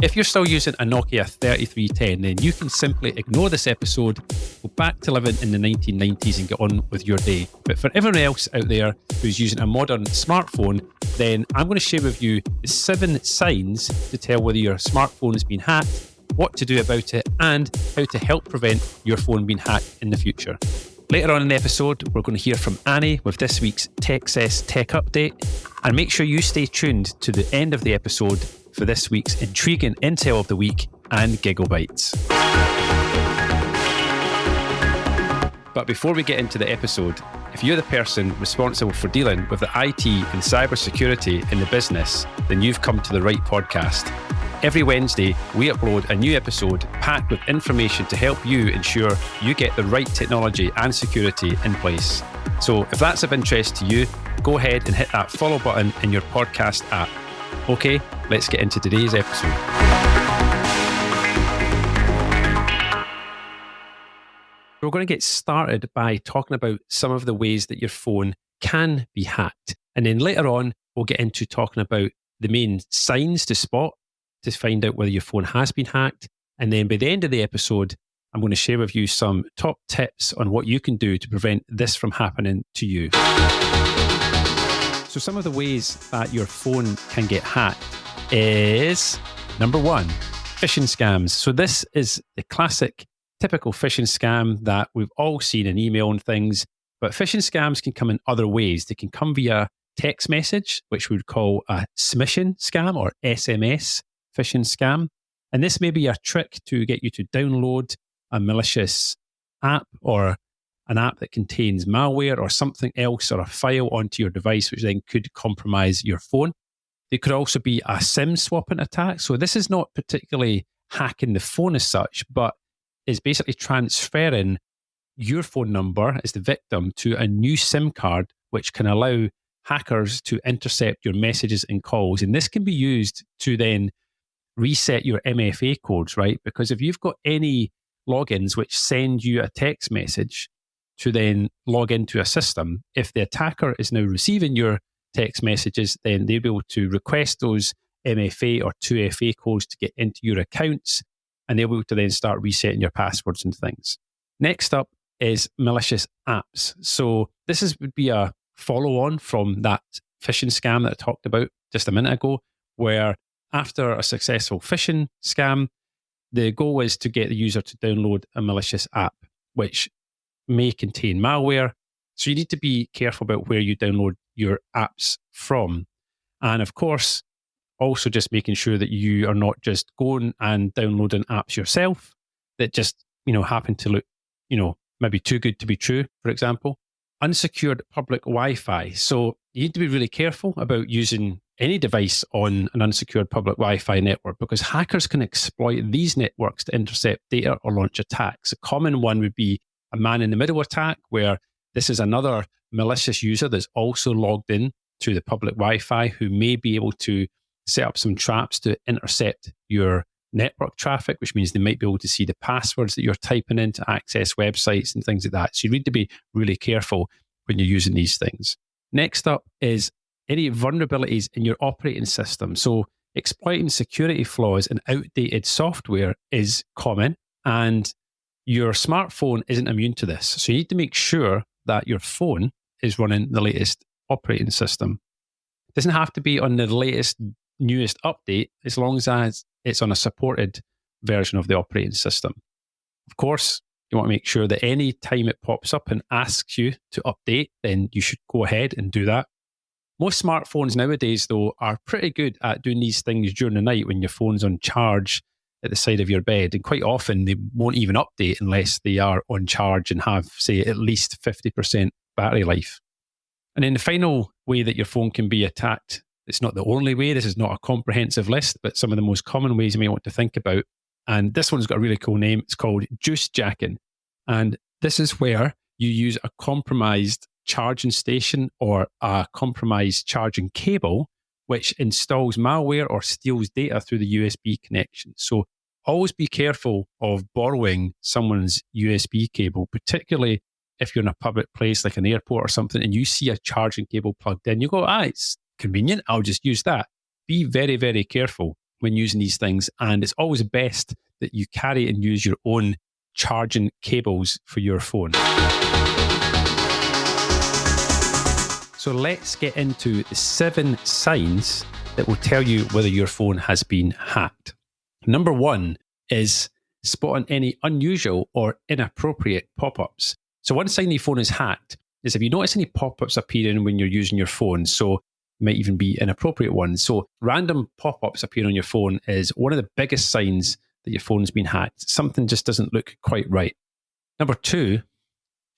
If you're still using a Nokia 3310, then you can simply ignore this episode, go back to living in the 1990s and get on with your day. But for everyone else out there who's using a modern smartphone, then I'm going to share with you the 7 signs to tell whether your smartphone has been hacked, what to do about it, and how to help prevent your phone being hacked in the future. Later on in the episode, we're going to hear from Annie with this week's Techcess Tech Update. And make sure you stay tuned to the end of the episode for this week's intriguing Intel of the Week and Gigglebytes. But before we get into the episode, if you're the person responsible for dealing with the IT and cybersecurity in the business, then you've come to the right podcast. Every Wednesday, we upload a new episode packed with information to help you ensure you get the right technology and security in place. So if that's of interest to you, go ahead and hit that follow button in your podcast app. Okay, let's get into today's episode. We're going to get started by talking about some of the ways that your phone can be hacked. And then later on, we'll get into talking about the main signs to spot to find out whether your phone has been hacked. And then by the end of the episode, I'm going to share with you some top tips on what you can do to prevent this from happening to you. So some of the ways that your phone can get hacked is, number 1, phishing scams. So this is the classic, typical phishing scam that we've all seen in email and things. But phishing scams can come in other ways. They can come via text message, which we would call a smishing scam or SMS phishing scam. And this may be a trick to get you to download a malicious app or an app that contains malware or something else or a file onto your device, which then could compromise your phone. There could also be a SIM swapping attack. So this is not particularly hacking the phone as such, but is basically transferring your phone number as the victim to a new SIM card, which can allow hackers to intercept your messages and calls. And this can be used to then reset your MFA codes, right? Because if you've got any logins which send you a text message to then log into a system, if the attacker is now receiving your text messages, then they'll be able to request those MFA or 2FA codes to get into your accounts, and they'll be able to then start resetting your passwords and things. Next up is malicious apps. So this would be a follow-on from that phishing scam that I talked about just a minute ago, where after a successful phishing scam, the goal is to get the user to download a malicious app, which may contain malware. So you need to be careful about where you download your apps from. And of course, also just making sure that you are not just going and downloading apps yourself that just, happen to look, maybe too good to be true, for example. Unsecured public Wi-Fi. So you need to be really careful about using any device on an unsecured public Wi-Fi network, because hackers can exploit these networks to intercept data or launch attacks. A common one would be a man-in-the-middle attack, where this is another malicious user that's also logged in to the public Wi-Fi who may be able to set up some traps to intercept your network traffic, which means they might be able to see the passwords that you're typing in to access websites and things like that. So you need to be really careful when you're using these things. Next up is any vulnerabilities in your operating system. So exploiting security flaws in outdated software is common, and your smartphone isn't immune to this. So you need to make sure that your phone is running the latest operating system. It doesn't have to be on the latest, newest update, as long as it's on a supported version of the operating system. Of course, you want to make sure that any time it pops up and asks you to update, then you should go ahead and do that. Most smartphones nowadays, though, are pretty good at doing these things during the night when your phone's on charge at the side of your bed. And quite often they won't even update unless they are on charge and have, say, at least 50% battery life. And then the final way that your phone can be attacked, it's not the only way, this is not a comprehensive list, but some of the most common ways you may want to think about. And this one's got a really cool name. It's called juice jacking. And this is where you use a compromised charging station or a compromised charging cable, which installs malware or steals data through the USB connection. So always be careful of borrowing someone's USB cable, particularly if you're in a public place like an airport or something and you see a charging cable plugged in. You go, it's convenient, I'll just use that. Be very, very careful, when using these things. And it's always best that you carry and use your own charging cables for your phone. So let's get into the 7 signs that will tell you whether your phone has been hacked. Number 1 is spotting any unusual or inappropriate pop-ups. So one sign your phone is hacked is if you notice any pop-ups appearing when you're using your phone. So it might even be inappropriate ones. So random pop-ups appearing on your phone is one of the biggest signs that your phone's been hacked. Something just doesn't look quite right. Number 2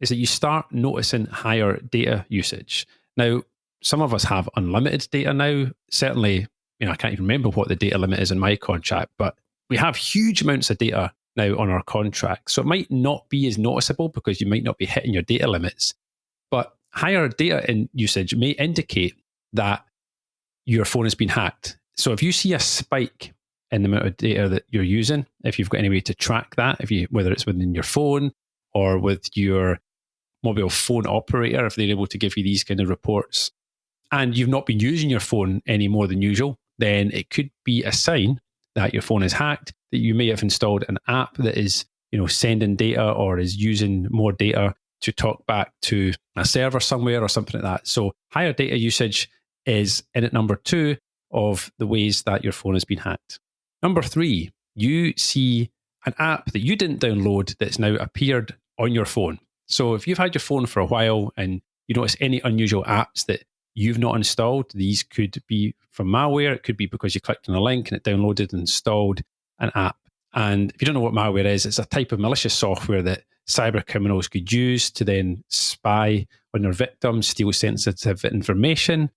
is that you start noticing higher data usage. Now, some of us have unlimited data now. Certainly, I can't even remember what the data limit is in my contract, but we have huge amounts of data now on our contract. So it might not be as noticeable because you might not be hitting your data limits, but higher data in usage may indicate that your phone has been hacked. So if you see a spike in the amount of data that you're using, if you've got any way to track that, whether it's within your phone or with your mobile phone operator, if they're able to give you these kind of reports, and you've not been using your phone any more than usual, then it could be a sign that your phone is hacked, that you may have installed an app that is, sending data or is using more data to talk back to a server somewhere or something like that. So higher data usage is in at number 2 of the ways that your phone has been hacked. Number 3, you see an app that you didn't download that's now appeared on your phone. So if you've had your phone for a while and you notice any unusual apps that you've not installed, these could be from malware. It could be because you clicked on a link and it downloaded and installed an app. And if you don't know what malware is, it's a type of malicious software that cyber criminals could use to then spy on their victims, steal sensitive information,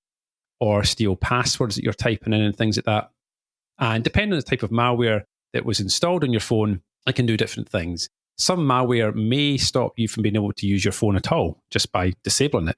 or steal passwords that you're typing in and things like that. And depending on the type of malware that was installed on your phone, it can do different things. Some malware may stop you from being able to use your phone at all just by disabling it.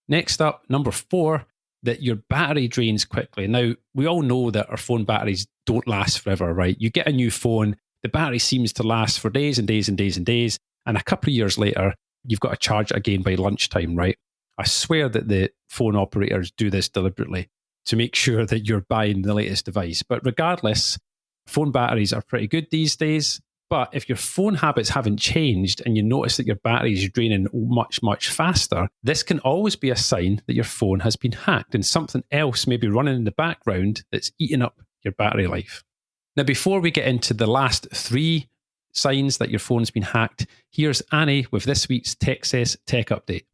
Next up, number 4, that your battery drains quickly. Now, we all know that our phone batteries don't last forever, right? You get a new phone, the battery seems to last for days and days and days and days, and a couple of years later, you've got to charge it again by lunchtime, right? I swear that the phone operators do this deliberately to make sure that you're buying the latest device. But regardless, phone batteries are pretty good these days. But if your phone habits haven't changed and you notice that your battery is draining much, much faster, this can always be a sign that your phone has been hacked and something else may be running in the background that's eating up your battery life. Now, before we get into the last 3 signs that your phone's been hacked, here's Annie with this week's Techcess Tech Update.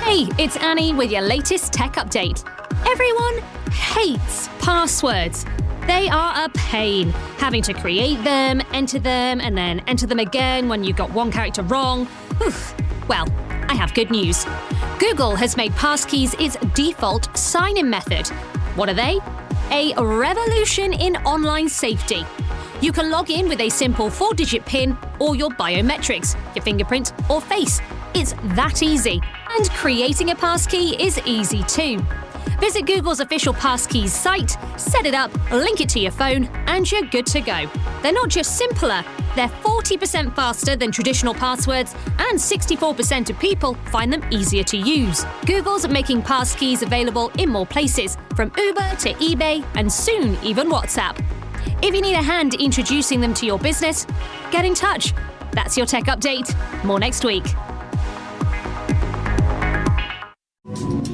Hey, it's Annie with your latest tech update. Everyone hates passwords. They are a pain, having to create them, and then enter them again when you got one character wrong. Oof. Well, I have good news. Google has made passkeys its default sign-in method. What are they? A revolution in online safety. You can log in with a simple 4-digit PIN or your biometrics, your fingerprint or face. It's that easy. And creating a passkey is easy too. Visit Google's official passkeys site, set it up, link it to your phone, and you're good to go. They're not just simpler, they're 40% faster than traditional passwords, and 64% of people find them easier to use. Google's making passkeys available in more places, from Uber to eBay, and soon even WhatsApp. If you need a hand introducing them to your business, get in touch. That's your tech update. More next week.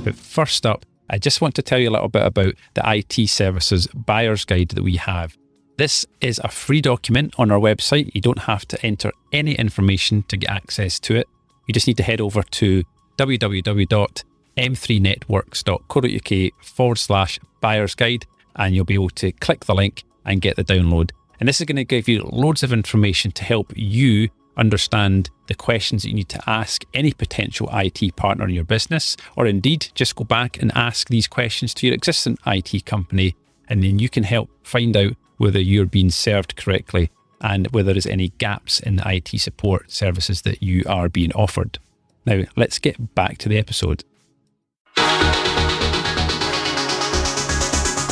But first up, I just want to tell you a little bit about the IT services buyer's guide that we have. This is a free document on our website. You don't have to enter any information to get access to it. You just need to head over to www.m3networks.co.uk/buyer's guide and you'll be able to click the link and get the download. And this is going to give you loads of information to help you understand the questions that you need to ask any potential IT partner in your business, or indeed just go back and ask these questions to your existing IT company, and then you can help find out whether you're being served correctly and whether there's any gaps in the IT support services that you are being offered. Now, let's get back to the episode.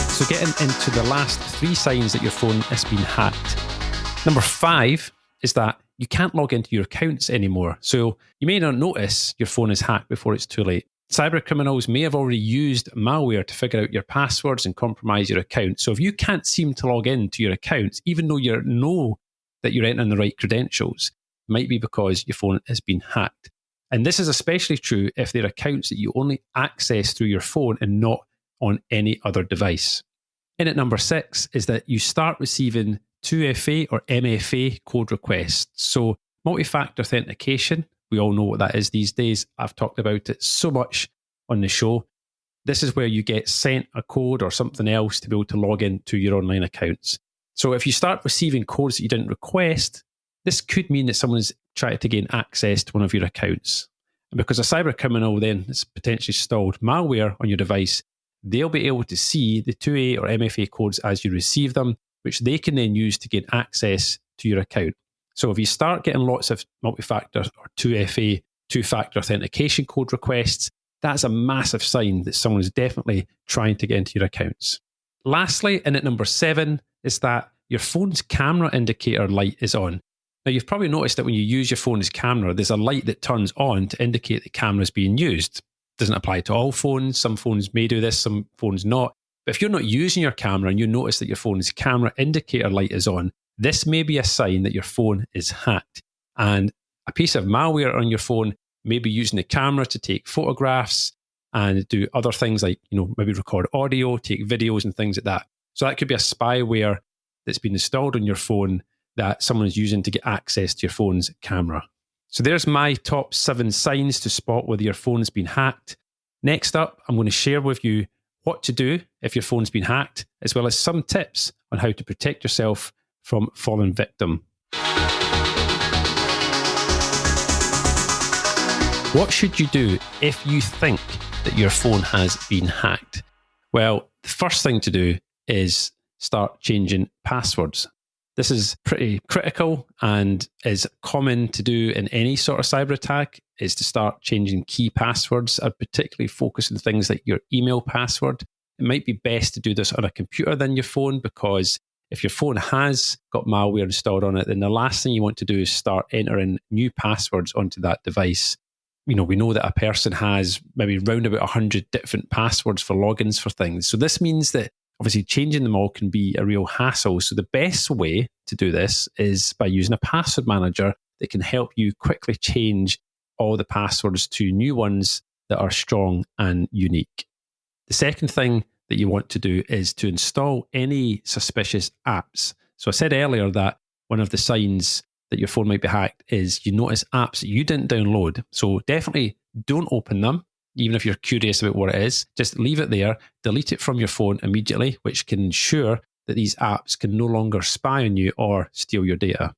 So getting into the last 3 signs that your phone has been hacked. Number 5 is that you can't log into your accounts anymore. So you may not notice your phone is hacked before it's too late. Cyber criminals may have already used malware to figure out your passwords and compromise your account. So if you can't seem to log into your accounts, even though you know that you're entering the right credentials, it might be because your phone has been hacked. And this is especially true if they're accounts that you only access through your phone and not on any other device. In at number 6 is that you start receiving 2FA or MFA code requests. So multi-factor authentication, we all know what that is these days. I've talked about it so much on the show. This is where you get sent a code or something else to be able to log into your online accounts. So if you start receiving codes that you didn't request, this could mean that someone's tried to gain access to one of your accounts. And because a cyber criminal then has potentially installed malware on your device, they'll be able to see the 2A or MFA codes as you receive them, which they can then use to gain access to your account. So if you start getting lots of multi-factor or 2FA, two-factor authentication code requests, that's a massive sign that someone is definitely trying to get into your accounts. Lastly, in at number 7, is that your phone's camera indicator light is on. Now, you've probably noticed that when you use your phone's camera, there's a light that turns on to indicate the camera is being used. Doesn't apply to all phones. Some phones may do this, some phones not. But if you're not using your camera and you notice that your phone's camera indicator light is on, this may be a sign that your phone is hacked. And a piece of malware on your phone may be using the camera to take photographs and do other things like, maybe record audio, take videos and things like that. So that could be a spyware that's been installed on your phone that someone is using to get access to your phone's camera. So there's my top 7 signs to spot whether your phone's been hacked. Next up, I'm going to share with you what to do if your phone's been hacked, as well as some tips on how to protect yourself from falling victim. What should you do if you think that your phone has been hacked? Well, the first thing to do is start changing passwords. This is pretty critical and is common to do in any sort of cyber attack, is to start changing key passwords. I particularly focus on things like your email password. It might be best to do this on a computer than your phone, because if your phone has got malware installed on it, then the last thing you want to do is start entering new passwords onto that device. We know that a person has maybe round about 100 different passwords for logins for things. So this means that obviously changing them all can be a real hassle. So the best way to do this is by using a password manager that can help you quickly change all the passwords to new ones that are strong and unique. The second thing that you want to do is to install any suspicious apps. So I said earlier that one of the signs that your phone might be hacked is you notice apps that you didn't download. So definitely don't open them, even if you're curious about what it is. Just leave it there, delete it from your phone immediately, which can ensure that these apps can no longer spy on you or steal your data.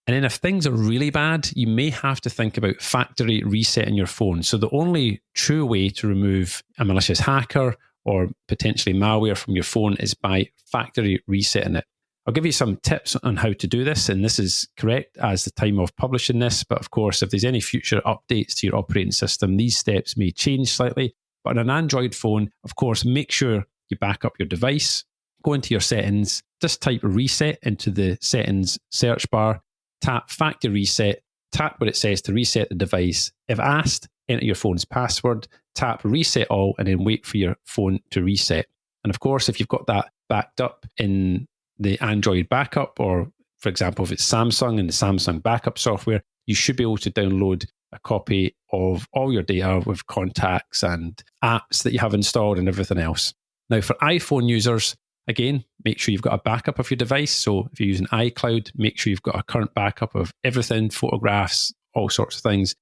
And then if things are really bad, you may have to think about factory resetting your phone. So the only true way to remove a malicious hacker or potentially malware from your phone is by factory resetting it. I'll give you some tips on how to do this, and this is correct as the time of publishing this. But of course, if there's any future updates to your operating system, these steps may change slightly. But on an Android phone, of course, make sure you back up your device, go into your settings, just type reset into the settings search bar, tap factory reset, tap where it says to reset the device. If asked, enter your phone's password, tap reset all, and then wait for your phone to reset. And of course, if you've got that backed up in the Android backup, or for example, if it's Samsung and the Samsung backup software, you should be able to download a copy of all your data with contacts and apps that you have installed and everything else. Now, for iPhone users, again, make sure you've got a backup of your device. So if you're using iCloud, make sure you've got a current backup of everything, photographs, all sorts of things.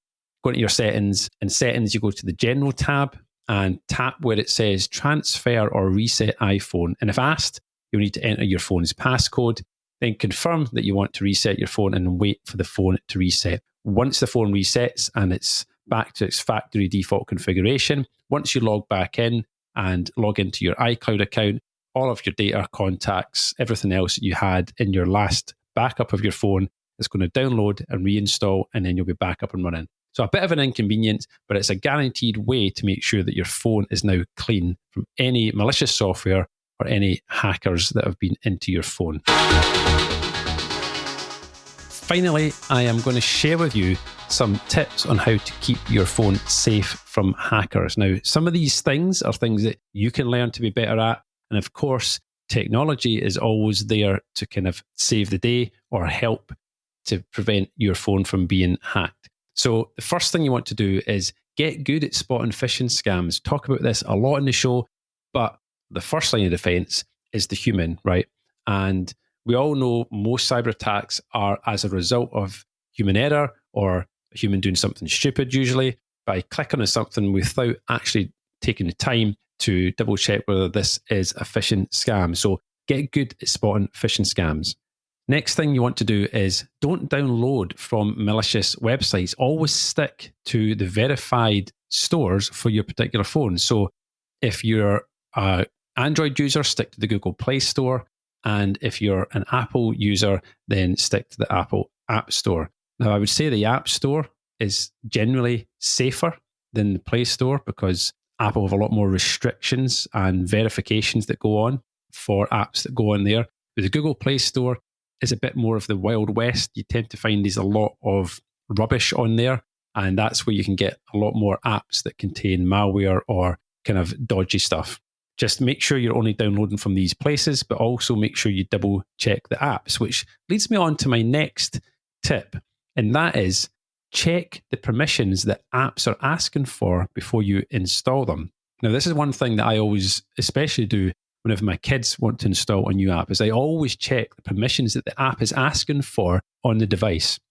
Go into your settings. In settings, you go to the General tab and tap where it says transfer or reset iPhone. And if asked, you'll need to enter your phone's passcode, then confirm that you want to reset your phone and wait for the phone to reset. Once the phone resets and it's back to its factory default configuration, once you log back in and log into your iCloud account, all of your data, contacts, everything else that you had in your last backup of your phone is going to download and reinstall, and then you'll be back up and running. So a bit of an inconvenience, but it's a guaranteed way to make sure that your phone is now clean from any malicious software or any hackers that have been into your phone. Finally, I am going to share with you some tips on how to keep your phone safe from hackers. Now, some of these things are things that you can learn to be better at. And of course, technology is always there to kind of save the day or help to prevent your phone from being hacked. So the first thing you want to do is get good at spotting phishing scams. Talk about this a lot in the show, but the first line of defense is the human, right? And we all know most cyber attacks are as a result of human error or a human doing something stupid, usually by clicking on something without actually taking the time to double check whether this is a phishing scam. So get good at spotting phishing scams. Next thing you want to do is don't download from malicious websites. Always stick to the verified stores for your particular phone. So if you're an Android user, stick to the Google Play Store. And if you're an Apple user, then stick to the Apple App Store. Now, I would say the App Store is generally safer than the Play Store because Apple have a lot more restrictions and verifications that go on for apps that go on there. But the Google Play Store is a bit more of the Wild West. You tend to find there's a lot of rubbish on there, and that's where you can get a lot more apps that contain malware or kind of dodgy stuff. Just make sure you're only downloading from these places, but also make sure you double check the apps, which leads me on to my next tip. And that is check the permissions that apps are asking for before you install them. Now, this is one thing that I always especially do whenever my kids want to install a new app, is I always check the permissions that the app is asking for on the device.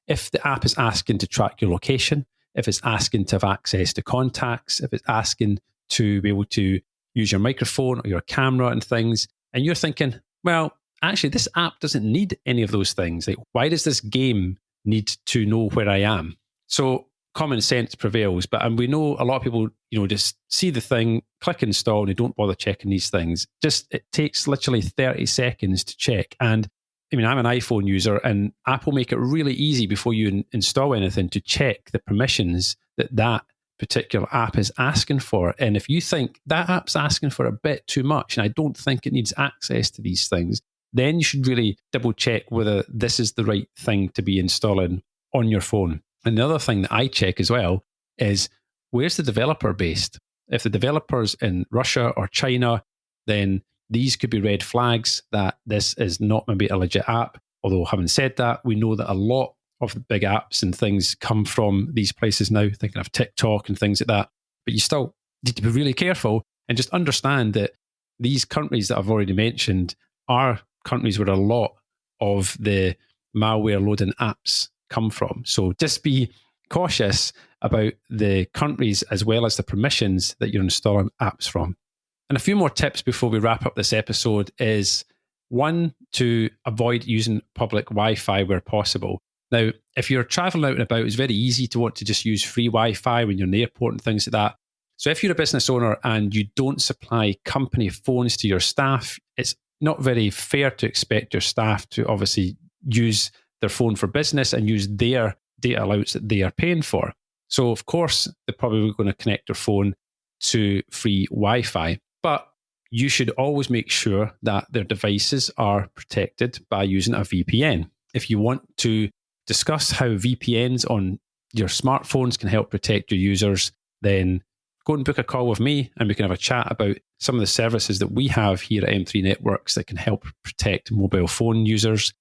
If the app is asking to track your location, if it's asking to have access to contacts, if it's asking to be able to use your microphone or your camera and things, and you're thinking, well, actually, this app doesn't need any of those things. Like, why does this game need to know where I am? So common sense prevails, but we know a lot of people, just see the thing, click install, and they don't bother checking these things. It takes literally 30 seconds to check. And I'm an iPhone user, and Apple make it really easy before you install anything to check the permissions that particular app is asking for. And if you think that app's asking for a bit too much, and I don't think it needs access to these things, then you should really double check whether this is the right thing to be installing on your phone. And the other thing that I check as well is, where's the developer based? If the developer's in Russia or China, then these could be red flags that this is not maybe a legit app. Although having said that, we know that a lot of the big apps and things come from these places now, thinking of TikTok and things like that. But you still need to be really careful and just understand that these countries that I've already mentioned are countries where a lot of the malware loading apps come from. So just be cautious about the countries as well as the permissions that you're installing apps from. And a few more tips before we wrap up this episode is, one, to avoid using public Wi-Fi where possible. Now, if you're traveling out and about, it's very easy to want to just use free Wi-Fi when you're in the airport and things like that. So if you're a business owner and you don't supply company phones to your staff, it's not very fair to expect your staff to obviously use their phone for business and use their data allowance that they are paying for. So of course, they're probably going to connect their phone to free Wi-Fi, but you should always make sure that their devices are protected by using a VPN. If you want to discuss how VPNs on your smartphones can help protect your users, then go and book a call with me and we can have a chat about some of the services that we have here at M3 Networks that can help protect mobile phone users.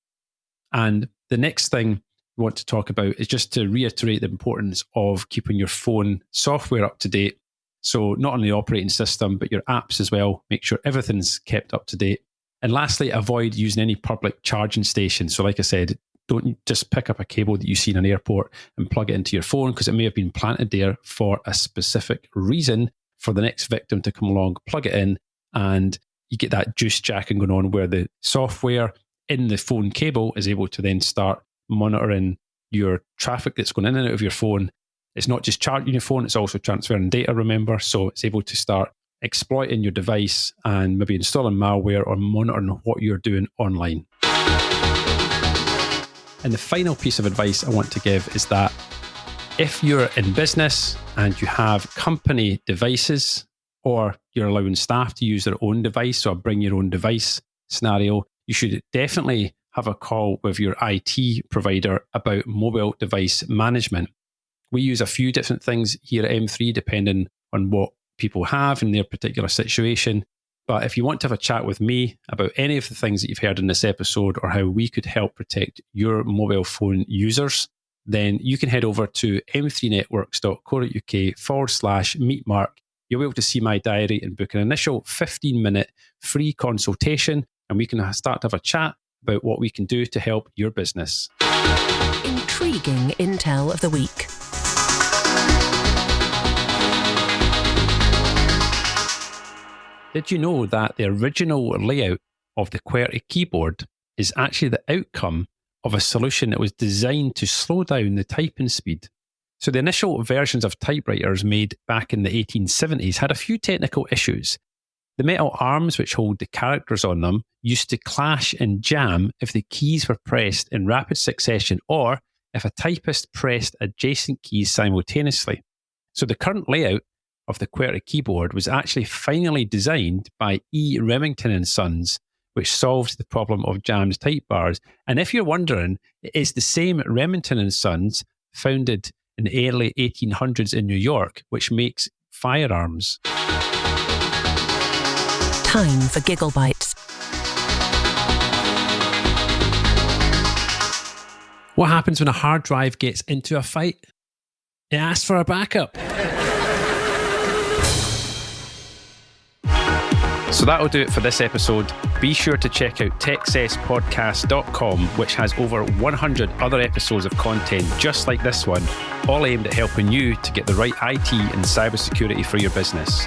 And the next thing we want to talk about is just to reiterate the importance of keeping your phone software up to date. So not only the operating system, but your apps as well. Make sure everything's kept up to date. And lastly, avoid using any public charging stations. So like I said, don't just pick up a cable that you see in an airport and plug it into your phone, because it may have been planted there for a specific reason for the next victim to come along, plug it in, and you get that juice jacking going on where the software in the phone cable is able to then start monitoring your traffic that's going in and out of your phone. It's not just charging your phone, it's also transferring data, remember? So it's able to start exploiting your device and maybe installing malware or monitoring what you're doing online. And the final piece of advice I want to give is that if you're in business and you have company devices, or you're allowing staff to use their own device, or bring your own device scenario, you should definitely have a call with your IT provider about mobile device management. We use a few different things here at M3 depending on what people have in their particular situation. But if you want to have a chat with me about any of the things that you've heard in this episode or how we could help protect your mobile phone users, then you can head over to m3networks.co.uk/meetmark. You'll be able to see my diary and book an initial 15-minute free consultation, and we can start to have a chat about what we can do to help your business. Intriguing intel of the week. Did you know that the original layout of the QWERTY keyboard is actually the outcome of a solution that was designed to slow down the typing speed? So the initial versions of typewriters made back in the 1870s had a few technical issues. The metal arms which hold the characters on them used to clash and jam if the keys were pressed in rapid succession or if a typist pressed adjacent keys simultaneously. So the current layout of the QWERTY keyboard was actually finally designed by E. Remington and Sons, which solved the problem of jammed type bars. And if you're wondering, it's the same Remington and Sons, founded in the early 1800s in New York, which makes firearms. Time for Gigglebytes. What happens when a hard drive gets into a fight? It asks for a backup. So that'll do it for this episode. Be sure to check out techcesspodcast.com, which has over 100 other episodes of content just like this one, all aimed at helping you to get the right IT and cybersecurity for your business.